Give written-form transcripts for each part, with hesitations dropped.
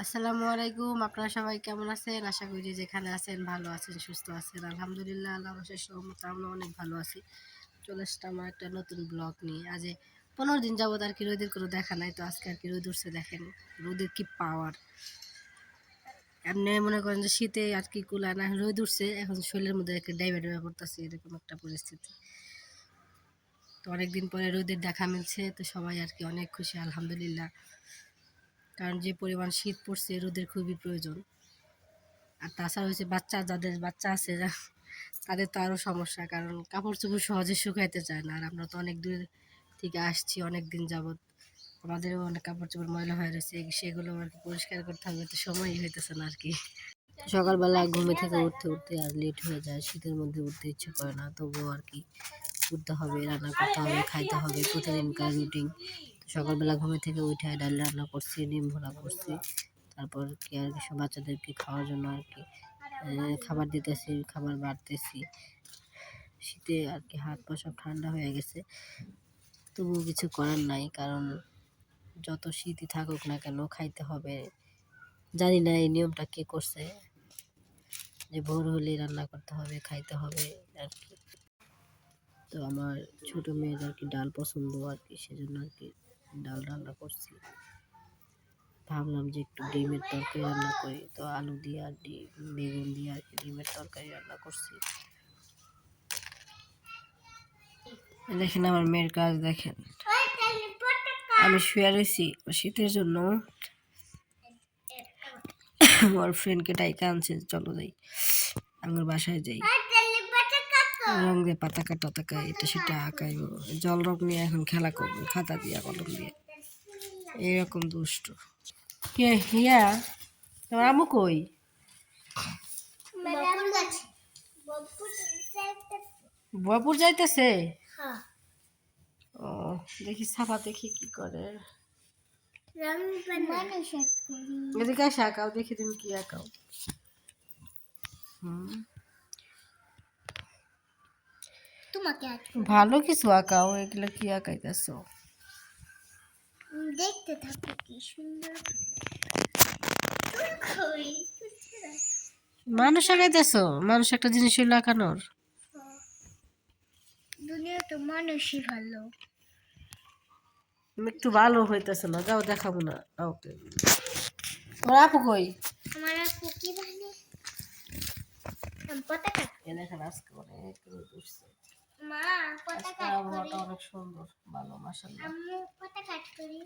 আসসালামু আলাইকুম। আপনারা সবাই কেমন আছেন? আশা করি যেখানে আছেন ভালো আছেন, সুস্থ আছেন। আলহামদুলিল্লাহ আল্লাহর অশেষ রহমতে আমরা অনেক ভালো আছি। চলে আসলাম আমার একটা নতুন ব্লগ নিয়ে। আজ 15 দিন যাবত আর কি রোদের কোনো দেখা নাই, তো আজকে আর কি রোদ উঠছে। দেখেন রোদের কি পাওয়ার। এমনি মনে করেন যে শীতে আর কি কুলায় না, রোদ উঠছে এখন শরীরের মধ্যে একটা ডাইবা ডাইবা করতেছে, এরকম একটা পরিস্থিতি। তো অনেকদিন পরে রোদের দেখা মিলছে, তো সবাই আর কি অনেক খুশি আলহামদুলিল্লাহ। কারণ যে পরিমাণ শীত পড়ছে রোদের খুবই প্রয়োজন। আর তাছাড়া হচ্ছে যাদের বাচ্চা আছে তাদের তো আরও সমস্যা, কারণ কাপড় চোপড় সহজে শুকাইতে চায় না। আর আমরা তো অনেক দূর থেকে আসছি, অনেক দিন যাবৎ আমাদেরও অনেক কাপড় চোপড় ময়লা হয়ে রয়েছে, সেগুলো আর কি পরিষ্কার করতে হবে, তো সময়ই হইতেছে না আর কি। সকালবেলা ঘুমে থেকে উঠতে উঠতে আর লেট হয়ে যায়, শীতের মধ্যে উঠতে ইচ্ছে করে না, তবুও আর কি উঠতে হবে, রান্না করতে হবে, খাইতে হবে, প্রতিদিনকার রুটিন। সকালবেলা ঘুমে থেকে উঠে ডাল রান্না করছি, ডিম ভুনা করছি, তারপর কি আর কি সব বাচ্চাদেরকে খাওয়ার জন্য আর কি খাবার দিতেছি, খাবার বাড়তেছি। শীতে আর কি হাত পা সব ঠান্ডা হয়ে গেছে, তবুও কিছু করার নাই, কারণ যত শীতই থাকুক না কেন খাইতে হবে। জানি না এই নিয়মটা কে করছে, যে ভোর হলে রান্না করতে হবে, খাইতে হবে আর কি। তো আমার ছোট মেয়ের আর কি ডাল পছন্দ আর কি, সেজন্য আর কি ডাল রান্না করছি। ভাবলাম যে একটু ডিমের তরকারি রান্না করি, তো আলু দিয়ে আর বেগুন দিয়ে আর কি ডিমের তরকারি রান্না করছি। দেখেন আমার মেয়ের কাজ দেখেন, আমি শুয়ে রয়েছি শীতের জন্য, আমার ফ্রেন্ডকে ডাইকা আনছে, চলো যাই আমার বাসায় যাই, রং দিয়ে পাতা টাকা এটা সেটা আঁকাইব, জল রং নিয়ে এখন খেলা করবো, খাতা দিয়ে কলম দিয়ে, এরকম দুষ্ট। কে হিয়া, তোমার আমু কই? বপুর যাইতেছে। ও দেখি ছাপা দেখি কি করে। এদিকে এসে আঁকাও, দেখি তুমি কি আঁকাও। ভালো কিছু আঁকাও, এগুলো কি আঁকাইতেছো? দেখতে থাকো কি সুন্দর মানুষ আঁকাইতেছো? মানুষ একটা জিনিস হইলো আঁকানোর? দুনিয়া তো মানুষই ভালো। একটু ভালো হইতেছে না, যাও দেখাবো না ওকে। তোমার আপু কই? আমার আপু কি ভালো পতাকা। দেখেন আজকে অনেক রোদ উঠছে, মা পতাকা আবহাওয়াটা অনেক সুন্দর, ভালো মাশাআল্লাহ। আম্মু পতাকা করি।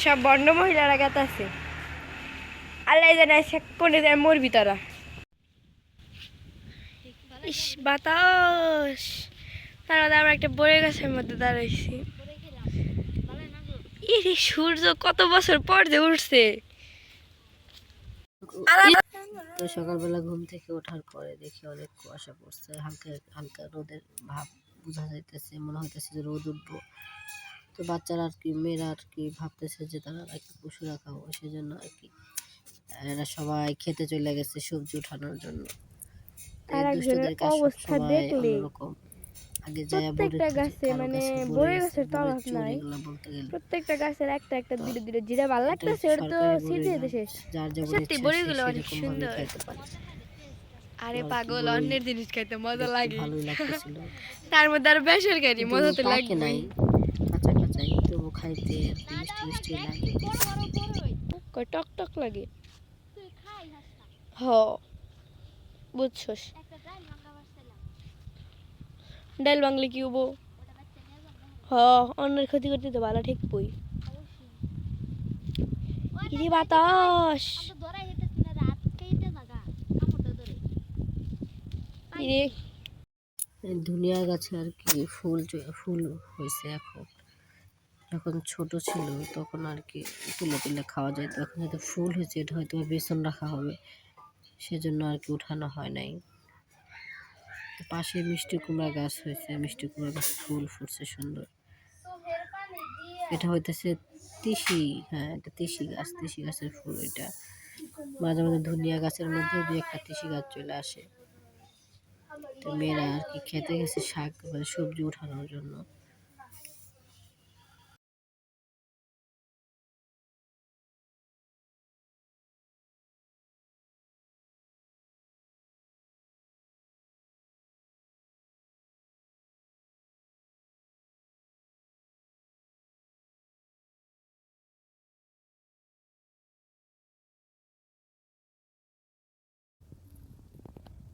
সব বন্ড মহিলারা গাত আছে, আল্লাহ জানে কোনে যায় মরবি তারা। ইস বাতাস, তার মধ্যে আমরা একটা বড়ে গাছের মধ্যে দাঁড়াইছি। ইরে সূর্য কত বছর পর যে উঠছে। তো সকালবেলা ঘুম থেকে ওঠার পরে দেখি অনেক কুয়াশা পড়ছে, হালকা হালকা রোদের ভাব বোঝা যাইতেছে, মনে হইতেছে যে রোদ উঠবো। তো বাচ্চারা আর কি, মেয়েরা আর কি ভাবতেছে যে তারা নাকি পশু রাখাবো, সেজন্য আর কি এরা সবাই খেতে চলে গেছে সবজি উঠানোর জন্য। আর একজনের দুষ্টদের কাজ অবস্থা সবসময় দেখলে অন্যরকম। আগে যায় প্রত্যেকটা গাছে মানে বড়ে গাছের তো অভাব চোর, নাই, এগুলো বলতে গেলে প্রত্যেকটা গাছের একটা একটা দুটো দুটো যেটা ভালো এটা লাগতেছে ওটা তো সরকারি বড়ই সিদ্ধ গাছ, শেষ। যার যেমন সত্যি ইচ্ছা সে বড়িগুলো অনেক সেরকম ভাবে সুন্দর। খাইতে পারে। আরে আর কি পাগল, বড়ই অন্যের জিনিস খাইতে মজা দেখতে লাগে, ভালোই লাগতেছিল, তার মধ্যে আরো বেসরকারি, কিন্তু মজা তো পাকে লাগবেই। নাই, কাঁচা কাঁচাই, তবু খাইতে আর কি মিষ্টি মিষ্টি লাগে। কয় টক টক লাগে। হ বুঝছস, ডাল বাংলি কি হবো? হ অন্যের ক্ষতি করতে তো ভালো ঠিক বই। ইরে বাতাস, ইরে ধনিয়া গাছে আর কি ফুল হয়েছে এখন, যখন ছোট ছিল তখন আর কি তুলে তুলে খাওয়া যায়, তো এখন হয়তো ফুল হয়েছে, এটা হয়তো বেসন রাখা হবে, সেজন্য আর কি উঠানো হয় নাই। তো পাশে মিষ্টি কুমড়া গাছ হয়েছে, মিষ্টি কুমড়া গাছ ফুল ফুটছে সুন্দর। এটা হইতেছে তিসি, হ্যাঁ এটা তিসি গাছ, তিসি গাছের ফুল এটা। মাঝে মাঝে ধনিয়া গাছের মধ্যে দুই একটা তিসি গাছ চলে আসে। তো মেয়েরা আর কি খেতে গেছে শাক মানে সবজি উঠানোর জন্য।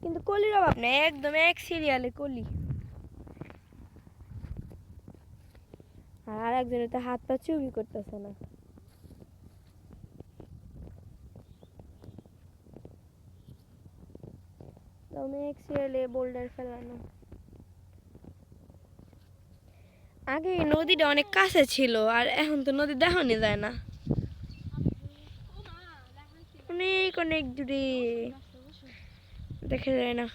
কিন্তু কলির অভাব নেই, একদম এক সিরিয়ালে কলি। আর একজনের তো হাত পা চুবি করতেছে না। এক সিরিয়ালে বোল্ডার ফেলানো। আগে নদীটা অনেক কাছে ছিল, আর এখন তো নদী দেখানি যায় না, অনেক অনেক দূরে দেখা যায় না।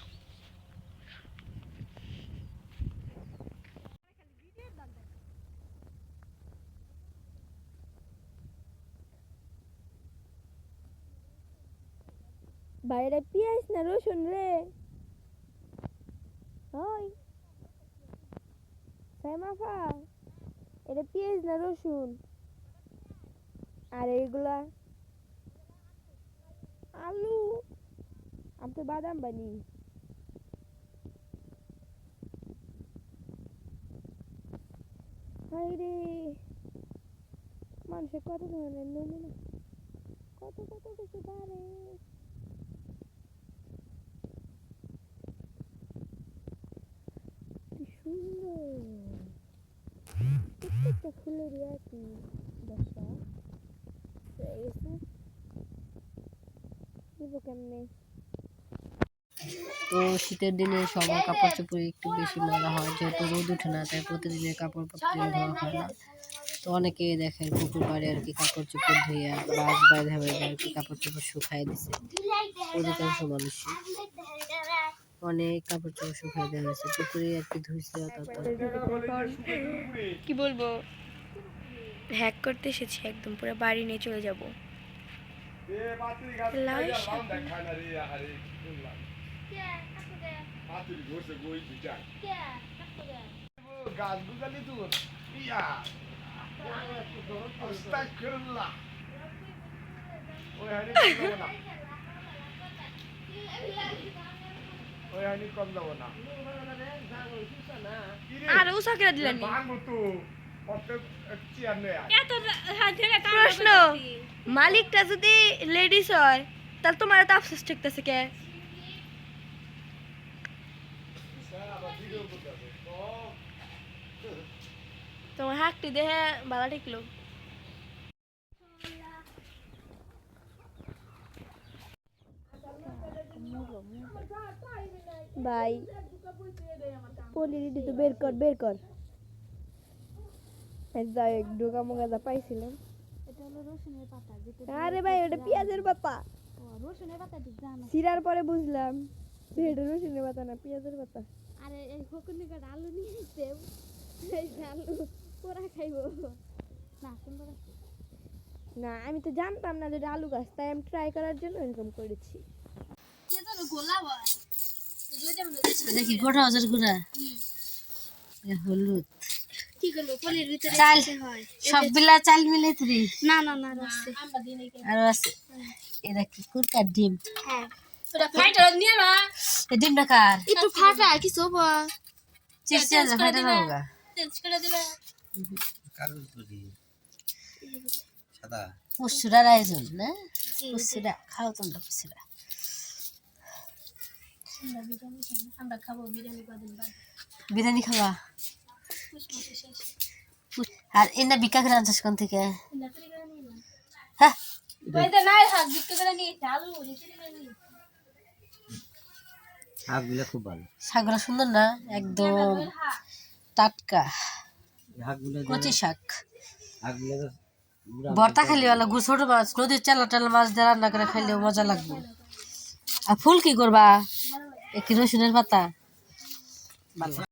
বাইরে পেঁয়াজ না রসুন রে? ওই সাইমাফা, এটা পেঁয়াজ না রসুন? আর এইগুলা আলু। আমি তো বাদাম বানি। হাইরে মানুষের কত ধরনের নমুনা, কত কত কিছু পারে। কি সুন্দর প্রত্যেকটা ফুলেরই একই দশা। দিব কেমনে? তো শীতের দিনে সবার কাপড় চোপড় একটু বেশি ময়লা হয়, যেহেতু রোদ উঠে না তাই প্রতিদিনের কাপড় প্রতিদিন ধোয়া হয় না। তো অনেকেই দেখেন পুকুর পাড়ে আর কি কাপড় চোপড় ধুয়ে বাঁশ বাইরে আর কি কাপড় চোপড় শুকাই দিছে। অধিকাংশ মানুষই অনেক কাপড় চোপড় শুকাই দেওয়া হয়েছে, পুকুরে আর কি ধুইছে। কি বলবো, হ্যাক করতে এসেছি, একদম পুরো বাড়ি নিয়ে চলে যাব। আর ও সাকরা দিলেন প্রশ্ন, মালিকটা যদি লেডিস হয় তাহলে তোমার তো আফসোস ঠেকতেছে কে? তোমার হাকটি দেখে ভালো ঠেকলো। ভাই পলি রেডি তো বের কর, বের কর। যাই ডোকা মোগা যা পাইছিলাম। আরে ভাই ওটা পেঁয়াজের পাতা। রসুনের পাতা ছিঁড়ার পরে বুঝলাম এটা রসুনের পাতা না, পেঁয়াজের পাতা। আরে এই ফকুনিকার আলু নিয়ে এসে এই আলু পোড়া খাইবো না? সুন্দর আছে না? আমি তো জানতাম না যে এটা আলু গাছ, তাই আমি ট্রাই করার জন্য এরকম করেছি। দেখি গোটা হাজার গুঁড়া হলুদ কি করবো পলির ভিতরে চাল, হয় সবগুলা চাল মিলে থ্রি। না না না আছে আর আছে এরা কি কুরকার ডিম। হ্যাঁ এই ডিমটা কার? একটু ফাটা কিছু হবো চিরচির ফাটা লাগা চেঞ্জ করে দিবা। সাদা পুসুরার আয়োজন না? পুসুরা খাও তোমরা, পুসুরা আমরা খাবো বিরিয়ানি কদিন বাদ। বিরিয়ানি খাবা? আর এনা বিকা করে আনছিস কোন থেকে? হ্যাঁ শাকগুলো খুব ভালো, শাকগুলো সুন্দর না একদম টাটকা কচি শাক। ভর্তা খালি ভালো, ছোট মাছ নদীর চালা টালা মাছ দিয়ে রান্না করে খাইলেও মজা লাগবে। আর ফুল কি করবা? একটি রসুনের পাতা ভালো